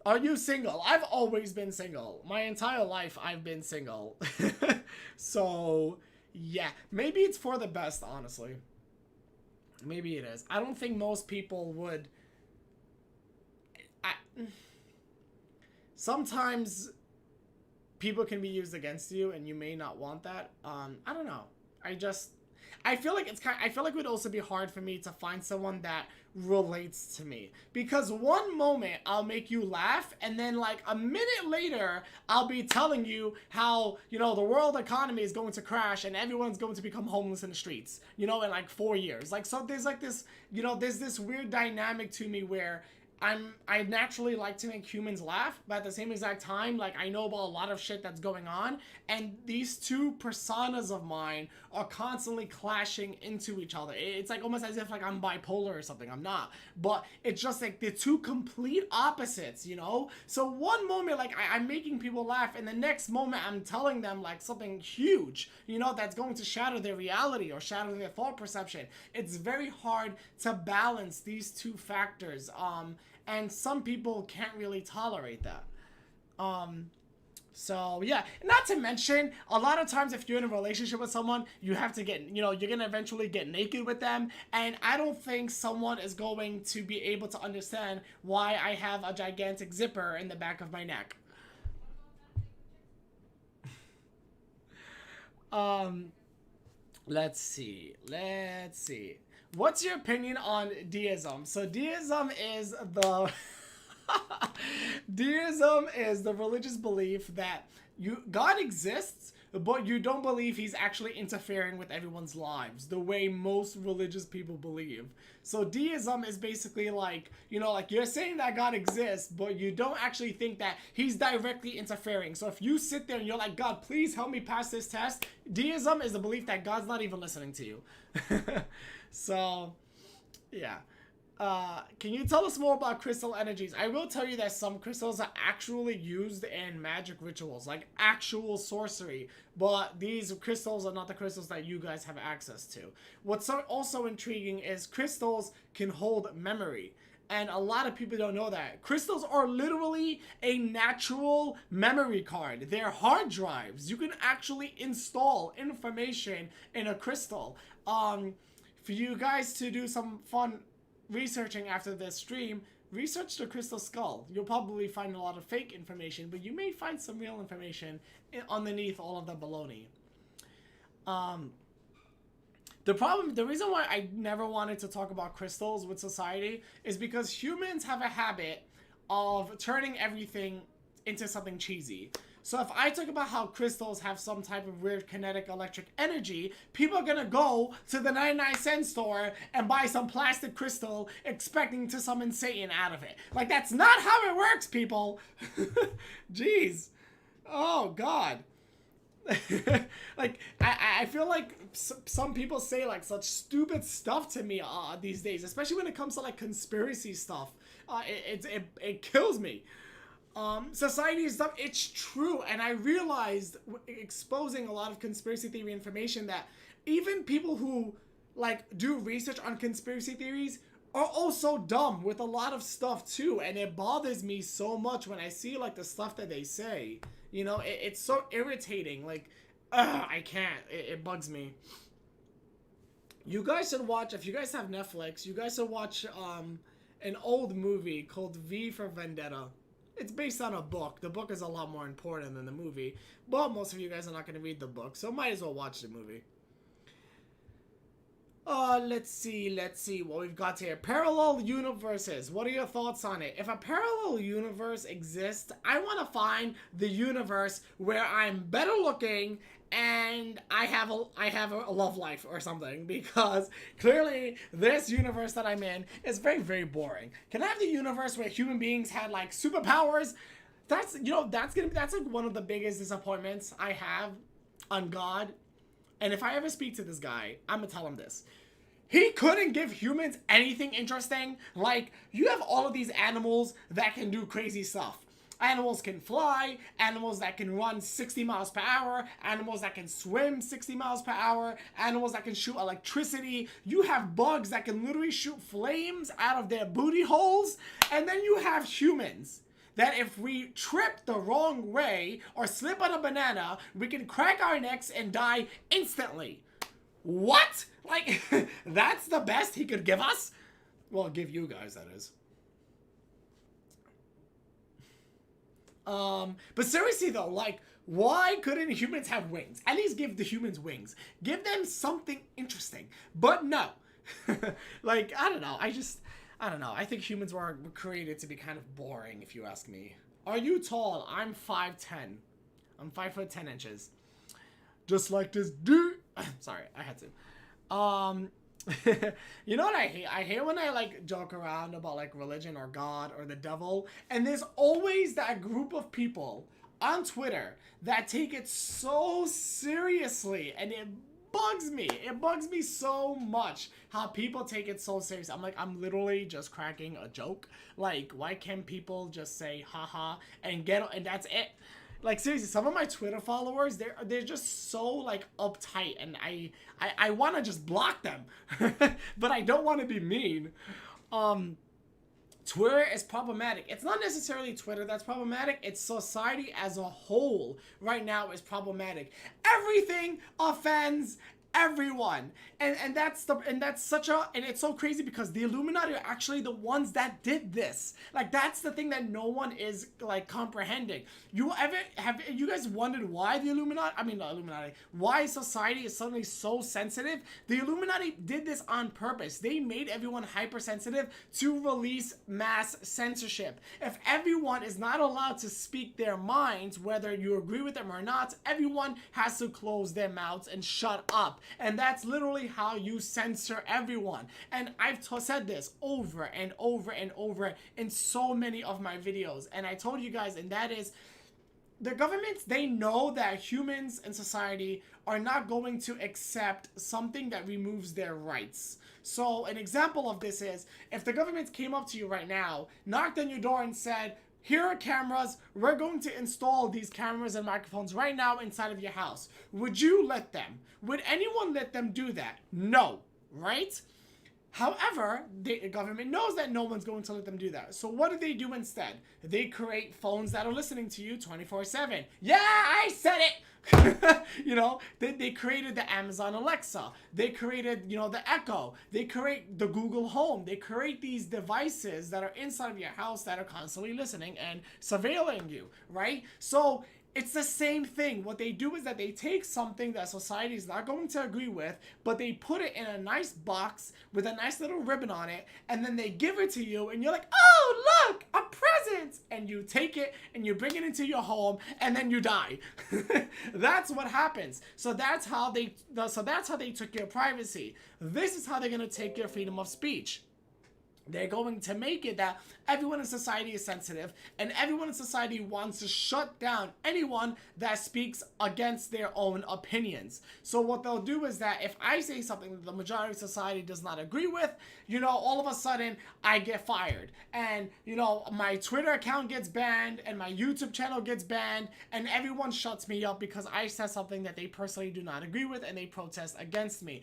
Are you single? I've always been single. My entire life, I've been single. So, yeah. Maybe it's for the best, honestly. Maybe it is. I don't think most people would. I, sometimes people can be used against you, and you may not want that. I don't know. I just I feel like I feel like it would also be hard for me to find someone that relates to me, because one moment I'll make you laugh, and then like a minute later I'll be telling you how, the world economy is going to crash and everyone's going to become homeless in the streets, in like 4 years. Like, so there's like this, there's this weird dynamic to me where I naturally like to make humans laugh, but at the same exact time, like, I know about a lot of shit that's going on, and these two personas of mine are constantly clashing into each other. It's like almost as if like I'm bipolar or something. I'm not, but it's just like they're two complete opposites, So one moment, like, I'm making people laugh, and the next moment I'm telling them like something huge, that's going to shatter their reality or shatter their thought perception. It's very hard to balance these two factors. And some people can't really tolerate that. Um, so yeah, not to mention, a lot of times if you're in a relationship with someone, you have to get, you're gonna eventually get naked with them, and I don't think someone is going to be able to understand why I have a gigantic zipper in the back of my neck. Um, let's see. What's your opinion on deism? So deism is the deism is the religious belief that God exists, but you don't believe he's actually interfering with everyone's lives the way most religious people believe. So deism is basically like, like you're saying that God exists, but you don't actually think that he's directly interfering. So if you sit there and you're like, God, please help me pass this test, deism is the belief that God's not even listening to you. So, yeah. Can you tell us more about crystal energies? I will tell you that some crystals are actually used in magic rituals, like actual sorcery, but these crystals are not the crystals that you guys have access to. What's also intriguing is crystals can hold memory. And a lot of people don't know that. Crystals are literally a natural memory card. They're hard drives. You can actually install information in a crystal. For you guys to do some fun researching after this stream, research the crystal skull. You'll probably find a lot of fake information, but you may find some real information underneath all of the baloney. Um, the reason why I never wanted to talk about crystals with society is because humans have a habit of turning everything into something cheesy. So if I talk about how crystals have some type of weird kinetic electric energy, people are gonna go to the 99-cent store and buy some plastic crystal expecting to summon Satan out of it. Like, that's not how it works, people. Jeez. Oh, God. Like, I feel like some people say like such stupid stuff to me these days, especially when it comes to like conspiracy stuff. It kills me. Society and stuff, it's true. And I realized, exposing a lot of conspiracy theory information, that even people who like do research on conspiracy theories are also dumb with a lot of stuff too. And it bothers me so much when I see like the stuff that they say. It's so irritating. Like, I can't. It bugs me. You guys should watch, if you guys have Netflix, you guys should watch an old movie called V for Vendetta. It's based on a book. The book is a lot more important than the movie, but most of you guys are not going to read the book, so might as well watch the movie. Let's see what we've got here. Parallel universes. What are your thoughts on it? If a parallel universe exists, I want to find the universe where I'm better looking and I have a love life or something, because clearly this universe that I'm in is very, very boring. Can I have the universe where human beings had like superpowers? That's that's like one of the biggest disappointments I have on God. And if I ever speak to this guy, I'm gonna tell him this. He couldn't give humans anything interesting. Like, you have all of these animals that can do crazy stuff. Animals can fly, animals that can run 60 miles per hour, animals that can swim 60 miles per hour, animals that can shoot electricity. You have bugs that can literally shoot flames out of their booty holes. And then you have humans that if we trip the wrong way or slip on a banana, we can crack our necks and die instantly. What? Like, that's the best he could give us? Well, give you guys, that is. But seriously though, like, why couldn't humans have wings? At least give the humans wings. Give them something interesting. But no. Like, I don't know. I don't know. I think humans were created to be kind of boring, if you ask me. Are you tall? I'm 5'10". I'm 5 foot 10 inches. Just like this dude. Sorry, I had to. You know what I hate? I hate when I like joke around about like religion or God or the devil, and there's always that group of people on Twitter that take it so seriously, and it bugs me. It bugs me so much how people take it so serious. I'm like, I'm literally just cracking a joke. Like, why can't people just say haha and that's it? Like, seriously, some of my Twitter followers, they're just so, like, uptight, and I want to just block them. But I don't want to be mean. Twitter is problematic. It's not necessarily Twitter that's problematic. It's society as a whole right now is problematic. Everything offends everyone, and that's it's so crazy because the Illuminati are actually the ones that did this. Like, that's the thing that no one is like comprehending. Have you guys wondered why the Illuminati, why society is suddenly so sensitive? The Illuminati did this on purpose. They made everyone hypersensitive to release mass censorship. If everyone is not allowed to speak their minds, whether you agree with them or not, everyone has to close their mouths and shut up. And that's literally how you censor everyone. And I've said this over and over and over in so many of my videos. And I told you guys, and that is, the governments, they know that humans and society are not going to accept something that removes their rights. So an example of this is, if the government came up to you right now, knocked on your door and said, here are cameras, we're going to install these cameras and microphones right now inside of your house. Would you let them? Would anyone let them do that? No, right? However, the government knows that no one's going to let them do that. So what do they do instead? They create phones that are listening to you 24/7. Yeah, I said it! You know, they created the Amazon Alexa. They created, you know, the Echo. They create the Google Home. They create these devices that are inside of your house that are constantly listening and surveilling you, right? So it's the same thing. What they do is that they take something that society is not going to agree with, but they put it in a nice box with a nice little ribbon on it, and then they give it to you, and you're like, oh, look, a present! And you take it, and you bring it into your home, and then you die. That's what happens. So that's how they took your privacy. This is how they're going to take your freedom of speech. They're going to make it that everyone in society is sensitive, and everyone in society wants to shut down anyone that speaks against their own opinions. So what they'll do is that if I say something that the majority of society does not agree with, you know, all of a sudden I get fired, and, you know, my Twitter account gets banned, and my YouTube channel gets banned, and everyone shuts me up because I said something that they personally do not agree with, and they protest against me.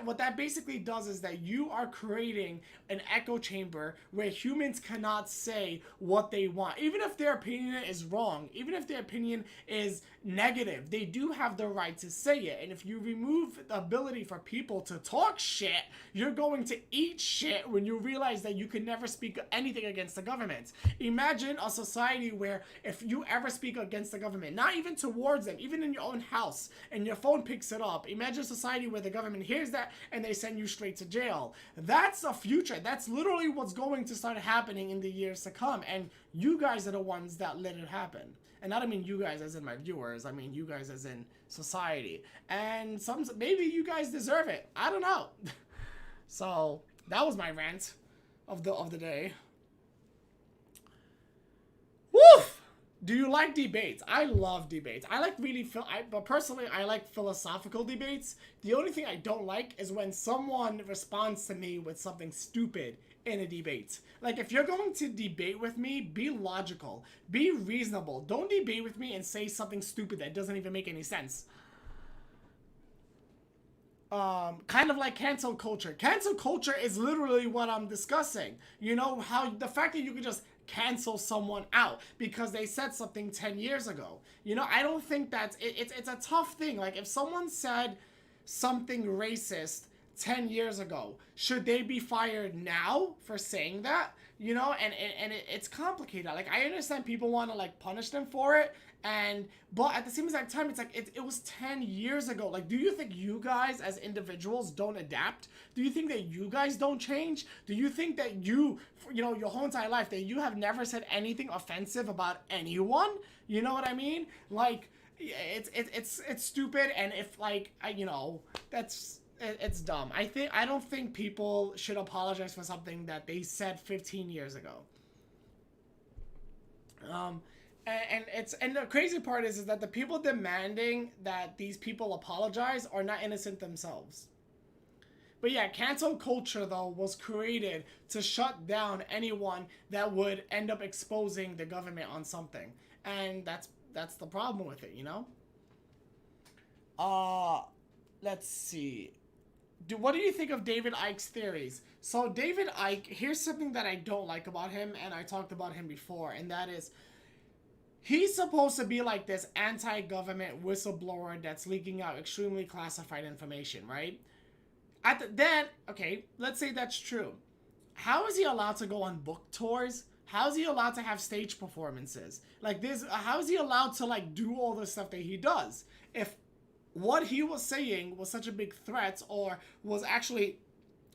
What that basically does is that you are creating an echo chamber where humans cannot say what they want. Even if their opinion is wrong, even if their opinion is negative, they do have the right to say it. And if you remove the ability for people to talk shit, you're going to eat shit when you realize that you can never speak anything against the government. Imagine a society where if you ever speak against the government, not even towards them, even in your own house, and your phone picks it up, imagine a society where the government hears that and they send you straight to jail. That's a future. That's literally what's going to start happening in the years to come, and you guys are the ones that let it happen. And I don't mean you guys as in my viewers, I mean you guys as in society. And maybe you guys deserve it. I don't know. So that was my rant of the day. Woof! Do you like debates? I love debates. I like but personally, I like philosophical debates. The only thing I don't like is when someone responds to me with something stupid in a debate. Like, if you're going to debate with me, be logical, be reasonable. Don't debate with me and say something stupid that doesn't even make any sense. Kind of like cancel culture. Cancel culture is literally what I'm discussing. You know, how the fact that you can just cancel someone out because they said something 10 years ago. You know, I don't think that's it's a tough thing. Like, if someone said something racist 10 years ago, should they be fired now for saying that? You know, and it's complicated. Like, I understand people want to like punish them for it, but at the same exact time, it's like it was 10 years ago. Like, do you think you guys as individuals don't adapt? Do you think that you guys don't change? Do you think that you know, your whole entire life, that you have never said anything offensive about anyone? You know what I mean? Like, it's stupid, and if like you know, it's dumb. I don't think people should apologize for something that they said 15 years ago. And the crazy part is that the people demanding that these people apologize are not innocent themselves. But yeah, cancel culture though was created to shut down anyone that would end up exposing the government on something, and that's the problem with it, you know. Let's see. What do you think of David Icke's theories? So David Icke, here's something that I don't like about him, and I talked about him before, and that is, he's supposed to be like this anti-government whistleblower that's leaking out extremely classified information, right? Okay, let's say that's true. How is he allowed to go on book tours? How is he allowed to have stage performances? Like this, how is he allowed to like do all the stuff that he does? If what he was saying was such a big threat or was actually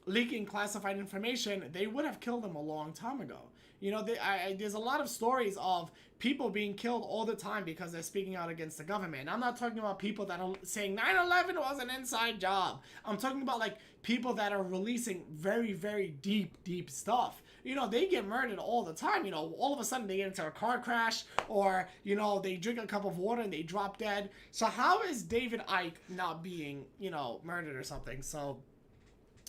leaking classified information, they would have killed him a long time ago. You know, there's a lot of stories of people being killed all the time because they're speaking out against the government. And I'm not talking about people that are saying 9/11 was an inside job. I'm talking about like people that are releasing very, very deep stuff. You know, they get murdered all the time. You know, all of a sudden they get into a car crash, or, you know, they drink a cup of water and they drop dead. So how is David Icke not being, you know, murdered or something? So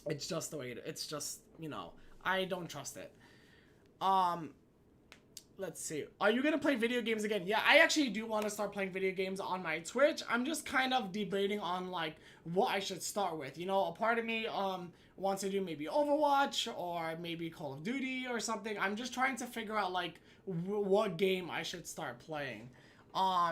it's just the way it's just, you know, I don't trust it. Let's see. Are you gonna play video games again? Yeah, I actually do want to start playing video games on my Twitch. I'm just kind of debating on like what I should start with. You know, a part of me wants to do maybe Overwatch or maybe Call of Duty or something. I'm just trying to figure out like what game I should start playing.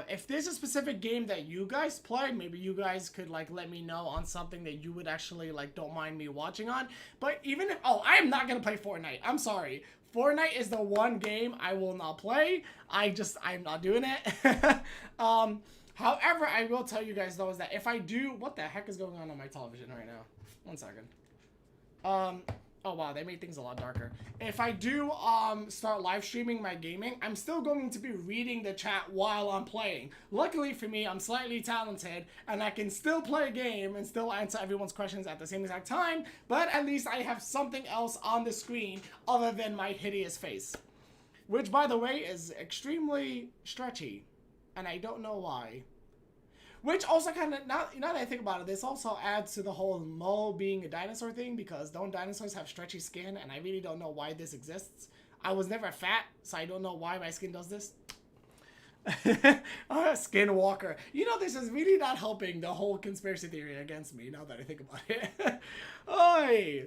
If there's a specific game that you guys play, maybe you guys could like let me know on something that you would actually like don't mind me watching on. But even if, I am not gonna play Fortnite. I'm sorry. Fortnite is the one game I will not play. I'm not doing it. However, I will tell you guys though is that if I do, what the heck is going on my television right now? 1 second. Oh wow, they made things a lot darker. If I do start live streaming my gaming, I'm still going to be reading the chat while I'm playing. Luckily for me, I'm slightly talented and I can still play a game and still answer everyone's questions at the same exact time, but at least I have something else on the screen other than my hideous face. Which, by the way, is extremely stretchy, and I don't know why. Which also kind of, now that I think about it, this also adds to the whole Mo being a dinosaur thing, because don't dinosaurs have stretchy skin? And I really don't know why this exists. I was never fat, so I don't know why my skin does this. Skinwalker. You know, this is really not helping the whole conspiracy theory against me, now that I think about it. Oi!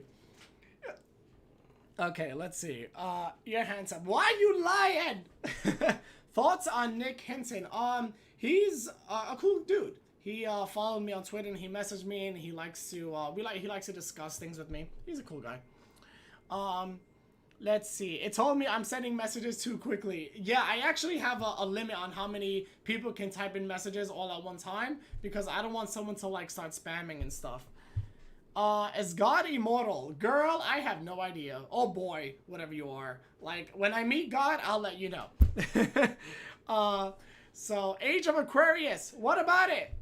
Okay, let's see. You're handsome. Why you lying? Thoughts on Nick Henson? He's a cool dude. He followed me on Twitter and he messaged me and he likes to he likes to discuss things with me. He's a cool guy. Let's see. It told me I'm sending messages too quickly. Yeah, I actually have a limit on how many people can type in messages all at one time, because I don't want someone to like start spamming and stuff. Is God immortal? Girl, I have no idea. Oh boy, whatever you are. Like, when I meet God, I'll let you know. So, Age of Aquarius. What about it?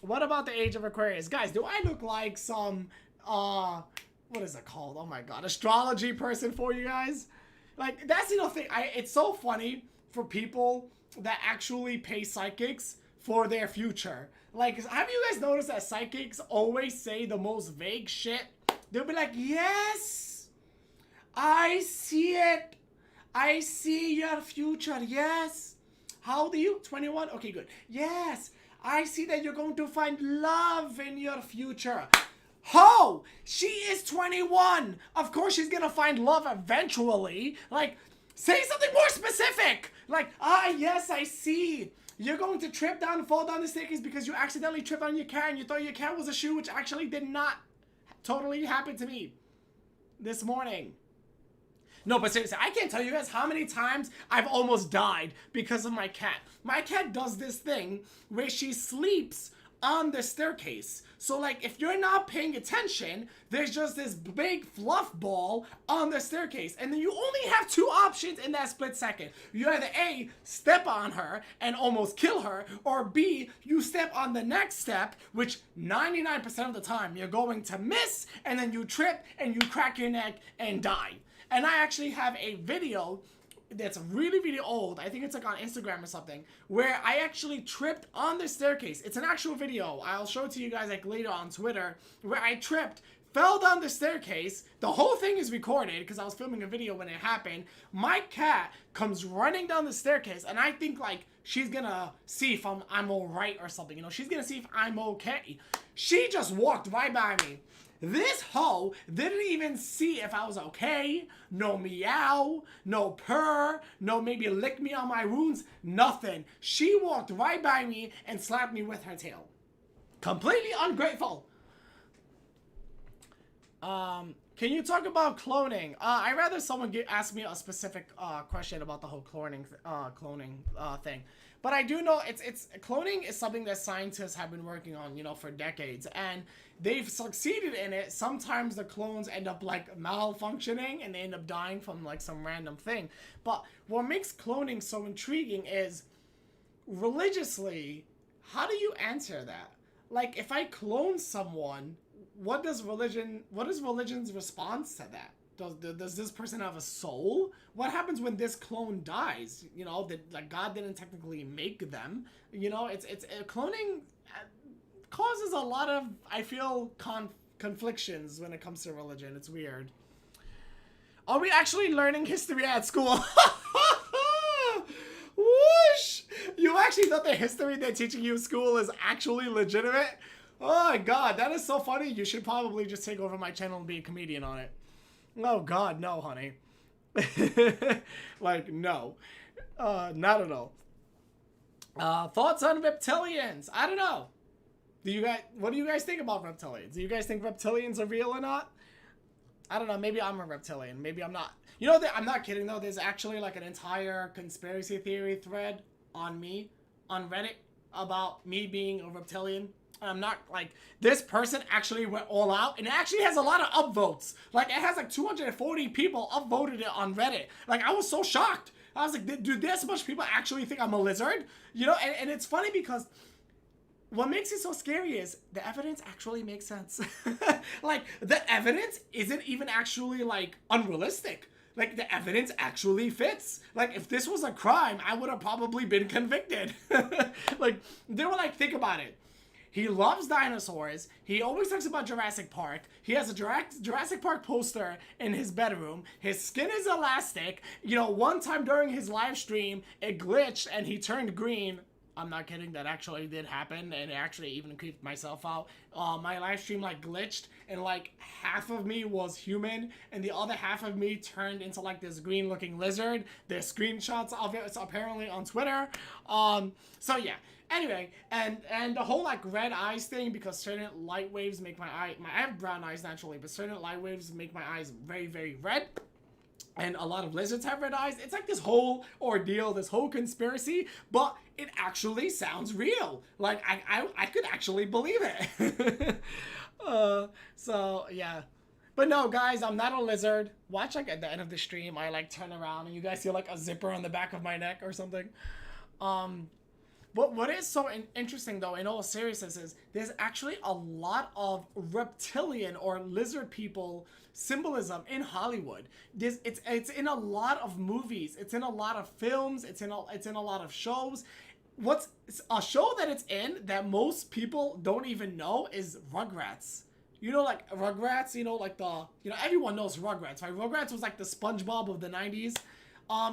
What about the Age of Aquarius? Guys, do I look like some, what is it called? Oh my god, astrology person for you guys? Like, that's the thing. It's so funny for people that actually pay psychics for their future. Like, have you guys noticed that psychics always say the most vague shit? They'll be like, yes, I see it. I see your future, yes. How old are you? 21? Okay, good. Yes, I see that you're going to find love in your future. Ho! She is 21. Of course she's going to find love eventually. Like, Say something more specific. Like, yes, I see. You're going to trip down and fall down the staircase because you accidentally tripped on your cat and you thought your cat was a shoe, which actually did not totally happen to me this morning. No, but seriously, I can't tell you guys how many times I've almost died because of my cat. My cat does this thing where she sleeps on the staircase. So, like, if you're not paying attention, there's just this big fluff ball on the staircase. And then you only have two options in that split second. You either A, step on her and almost kill her, or B, you step on the next step, which 99% of the time you're going to miss, and then you trip and you crack your neck and die. And I actually have a video that's really, really old. I think it's like on Instagram or something, where I actually tripped on the staircase. It's an actual video. I'll show it to you guys like later on Twitter, where I tripped, fell down the staircase. The whole thing is recorded because I was filming a video when it happened. My cat comes running down the staircase, and I think like she's gonna see if I'm all right or something. You know, she's gonna see if I'm okay. She just walked right by me. This hoe didn't even see if I was okay. No meow, no purr, no maybe lick me on my wounds, nothing. She walked right by me and slapped me with her tail. Completely ungrateful. Can you talk about cloning? I'd rather someone ask me a specific question about the whole cloning thing. But I do know it's cloning is something that scientists have been working on, you know, for decades, and they've succeeded in it. Sometimes the clones end up like malfunctioning and they end up dying from like some random thing. But what makes cloning so intriguing is religiously, how do you answer that? Like, if I clone someone, what is religion's response to that? Does this person have a soul? What happens when this clone dies? You know, that like God didn't technically make them. You know, it's cloning causes a lot of, I feel, conflictions when it comes to religion. It's weird. Are we actually learning history at school? Whoosh! You actually thought the history they're teaching you in school is actually legitimate? Oh my god, that is so funny. You should probably just take over my channel and be a comedian on it. Oh god, no, honey. Like, no. Not at all. Thoughts on reptilians? I don't know. What do you guys think about reptilians? Do you guys think reptilians are real or not? I don't know. Maybe I'm a reptilian. Maybe I'm not. You know, I'm not kidding though. There's actually like an entire conspiracy theory thread on me, on Reddit, about me being a reptilian. I'm not like, this person actually went all out, and it actually has a lot of upvotes. Like, it has like 240 people upvoted it on Reddit. Like, I was so shocked. I was like, dude, there's so much people actually think I'm a lizard? You know, and it's funny because what makes it so scary is the evidence actually makes sense. Like, the evidence isn't even actually like unrealistic. Like, the evidence actually fits. Like, if this was a crime, I would have probably been convicted. Like, they were like, think about it. He loves dinosaurs. He always talks about Jurassic Park. He has a Jurassic Park poster in his bedroom. His skin is elastic. You know, one time during his live stream, it glitched and he turned green. I'm not kidding, that actually did happen, and it actually even creeped myself out. My live stream like glitched, and like half of me was human, and the other half of me turned into like this green looking lizard. There's screenshots of it, it's apparently on Twitter. So yeah. Anyway, and the whole like red eyes thing, because certain light waves make I have brown eyes naturally, but certain light waves make my eyes very, very red. And a lot of lizards have red eyes. It's like this whole ordeal, this whole conspiracy, but it actually sounds real. Like, I could actually believe it. So, yeah. But no, guys, I'm not a lizard. Watch, like, at the end of the stream, I, like, turn around and you guys see, like, a zipper on the back of my neck or something. But what is so interesting, though, in all seriousness, is there's actually a lot of reptilian or lizard people symbolism in Hollywood. It's in a lot of movies. It's in a lot of films. It's in a lot of shows. What's a show that it's in that most people don't even know is Rugrats. You know, like Rugrats. You know, like everyone knows Rugrats, right? Rugrats was like the SpongeBob of the 90s.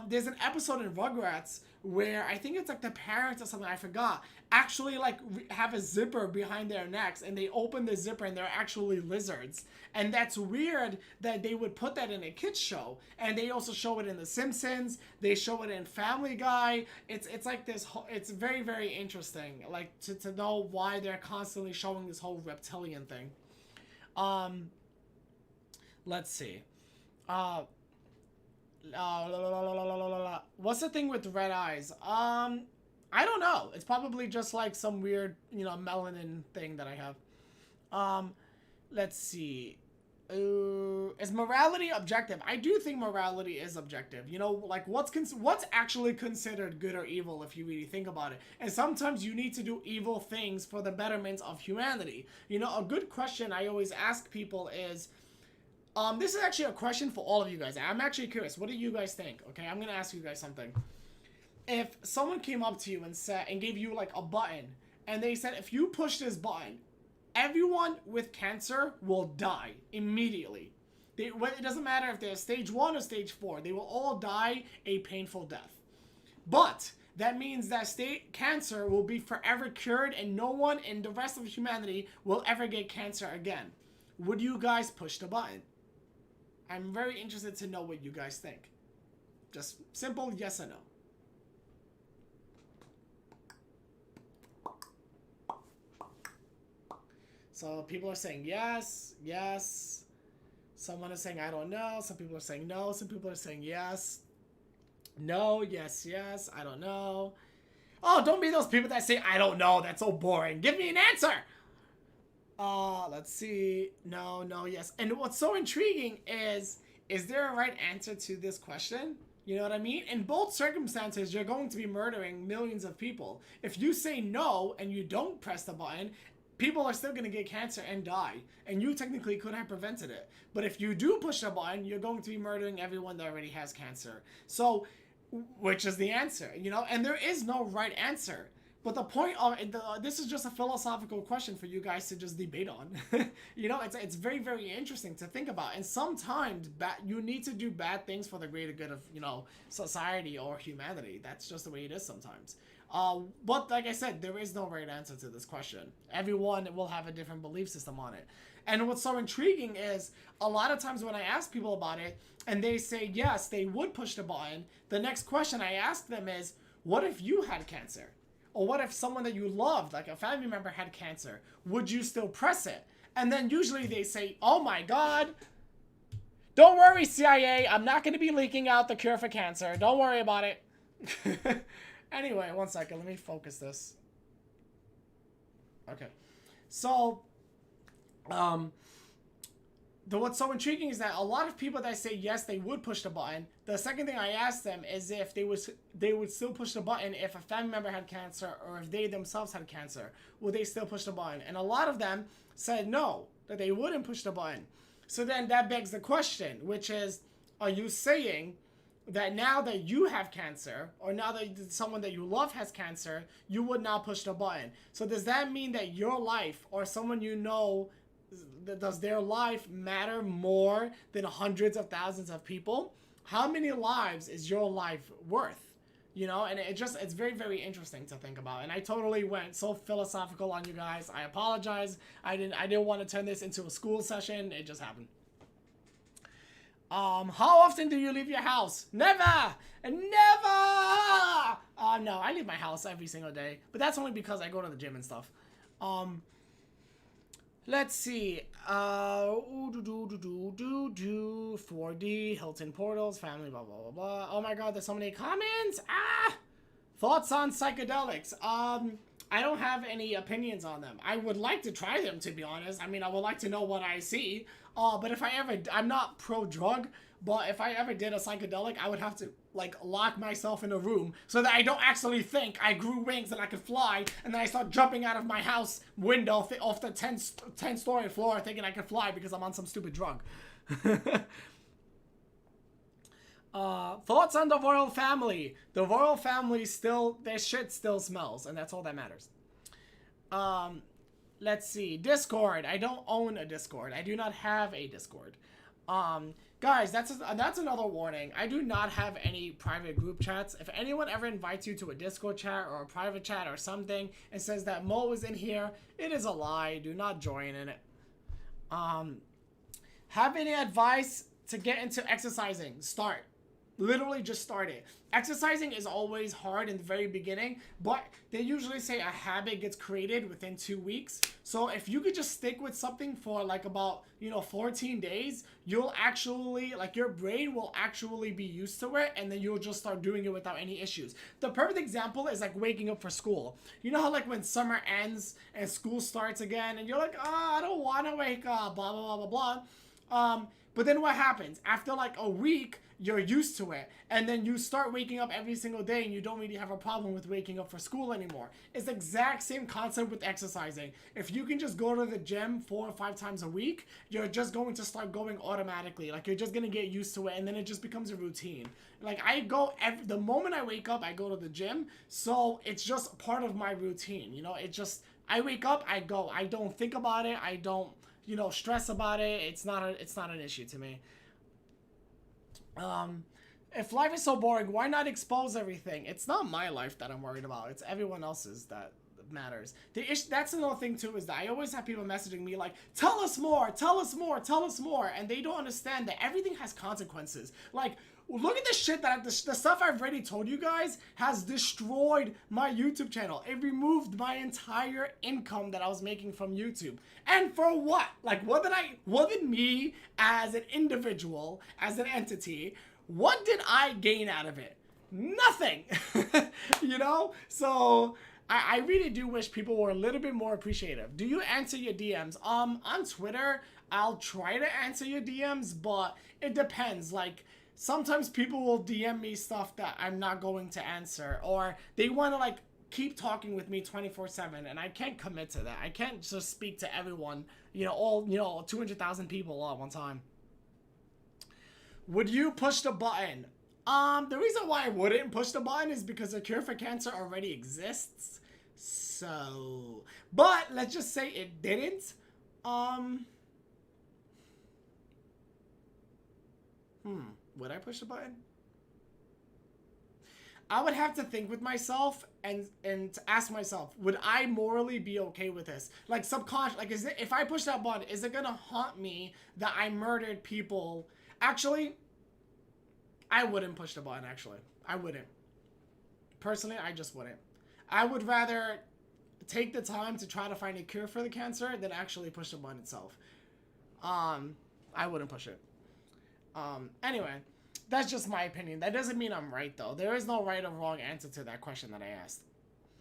There's an episode in Rugrats where I think it's like the parents or something, I forgot, actually like have a zipper behind their necks, and they open the zipper and they're actually lizards. And that's weird that they would put that in a kids show. And they also show it in The Simpsons. They show it in Family Guy. It's like this whole, it's very, very interesting, like to know why they're constantly showing this whole reptilian thing. Let's see. What's the thing with red eyes? I don't know. It's probably just like some weird, melanin thing that I have. Let's see. Is morality objective? I do think morality is objective. Like what's actually considered good or evil if you really think about it. And sometimes you need to do evil things for the betterment of humanity. A good question I always ask people is, this is actually a question for all of you guys. I'm actually curious. What do you guys think? Okay, I'm gonna ask you guys something. If someone came up to you and gave you like a button, and they said, if you push this button, everyone with cancer will die immediately. It doesn't matter if they're stage 1 or stage 4. They will all die a painful death. But that means that cancer will be forever cured, and no one in the rest of humanity will ever get cancer again. Would you guys push the button? I'm very interested to know what you guys think. Just simple yes or no. So people are saying yes, yes. Someone is saying I don't know. Some people are saying no. Some people are saying yes. No, yes, yes. I don't know. Oh, don't be those people that say I don't know. That's so boring. Give me an answer. Let's see. No, no, yes. And what's so intriguing is there a right answer to this question? You know what I mean? In both circumstances, you're going to be murdering millions of people. If you say no and you don't press the button, people are still going to get cancer and die. And you technically could have prevented it. But if you do push the button, you're going to be murdering everyone that already has cancer. So, which is the answer? And there is no right answer. But the point of this is just a philosophical question for you guys to just debate on. It's very, very interesting to think about. And sometimes you need to do bad things for the greater good of, society or humanity. That's just the way it is sometimes. But like I said, there is no right answer to this question. Everyone will have a different belief system on it. And what's so intriguing is a lot of times when I ask people about it and they say yes, they would push the button, the next question I ask them is, what if you had cancer? Or what if someone that you loved, like a family member, had cancer? Would you still press it? And then usually they say, oh my God, don't worry, CIA, I'm not going to be leaking out the cure for cancer. Don't worry about it. Anyway, one second. Let me focus this. Okay. So, what's so intriguing is that a lot of people that say yes, they would push the button. The second thing I asked them is if they would still push the button if a family member had cancer or if they themselves had cancer. Would they still push the button? And a lot of them said no, that they wouldn't push the button. So then that begs the question, which is, are you saying that now that you have cancer, or now that someone that you love has cancer, you would not push the button? So does that mean that your life or someone you know, does their life matter more than hundreds of thousands of people? How many lives is your life worth? And it's very, very interesting to think about. And I totally went so philosophical on you guys. I apologize. I didn't want to turn this into a school session. It just happened. How often do you leave your house? Never! Never! No, I leave my house every single day. But that's only because I go to the gym and stuff. Let's see. 4D, Hilton Portals, family, blah, blah, blah, blah. Oh my God, there's so many comments. Thoughts on psychedelics? I don't have any opinions on them. I would like to try them, to be honest. I mean, I would like to know what I see. But if I'm not pro-drug, but if I ever did a psychedelic, I would have to, lock myself in a room so that I don't actually think I grew wings and I could fly, and then I start jumping out of my house window off the 10-story floor thinking I could fly because I'm on some stupid drug. Thoughts on the royal family? The royal family their shit still smells, and that's all that matters. Let's see. Discord. I don't own a Discord. I do not have a Discord. Guys, that's another warning. I do not have any private group chats. If anyone ever invites you to a Discord chat or a private chat or something and says that Mo is in here, it is a lie. Do not join in it. Have any advice to get into exercising? Start. Literally just start it. Exercising is always hard in the very beginning, but they usually say a habit gets created within 2 weeks. So if you could just stick with something for like about, 14 days, you'll actually, like, your brain will actually be used to it, and then you'll just start doing it without any issues. The perfect example is like waking up for school. You know how like when summer ends and school starts again and you're like, I don't want to wake up, blah, blah, blah, blah, blah. But then what happens? After like a week, you're used to it. And then you start waking up every single day and you don't really have a problem with waking up for school anymore. It's the exact same concept with exercising. If you can just go to the gym 4 or 5 times a week, you're just going to start going automatically. Like, you're just going to get used to it, and then it just becomes a routine. Like, I go the moment I wake up, I go to the gym. So it's just part of my routine. I wake up, I go. I don't think about it. I don't stress about it. It's not an issue to me. If life is so boring, why not expose everything? It's not my life that I'm worried about. It's everyone else's that matters. That's another thing too, is that I always have people messaging me like, tell us more, tell us more, tell us more. And they don't understand that everything has consequences. Like, look at the shit that the stuff I've already told you guys has destroyed my YouTube channel. It removed my entire income that I was making from YouTube. And for what? Like, what did me as an individual, as an entity, what did I gain out of it? Nothing. So I really do wish people were a little bit more appreciative. Do you answer your DMs? On Twitter, I'll try to answer your DMs, but it depends. Like, sometimes people will DM me stuff that I'm not going to answer, or they want to like keep talking with me 24/7, and I can't commit to that. I can't just speak to everyone, all 200,000 people all at one time. Would you push the button? The reason why I wouldn't push the button is because the cure for cancer already exists. So, but let's just say it didn't. Would I push the button? I would have to think with myself and to ask myself, would I morally be okay with this? Like, subconscious, like, if I push that button, is it gonna haunt me that I murdered people? Actually, I wouldn't push the button, actually. I wouldn't. Personally, I just wouldn't. I would rather take the time to try to find a cure for the cancer than actually push the button itself. I wouldn't push it. Anyway, that's just my opinion. That doesn't mean I'm right, though. There is no right or wrong answer to that question that I asked.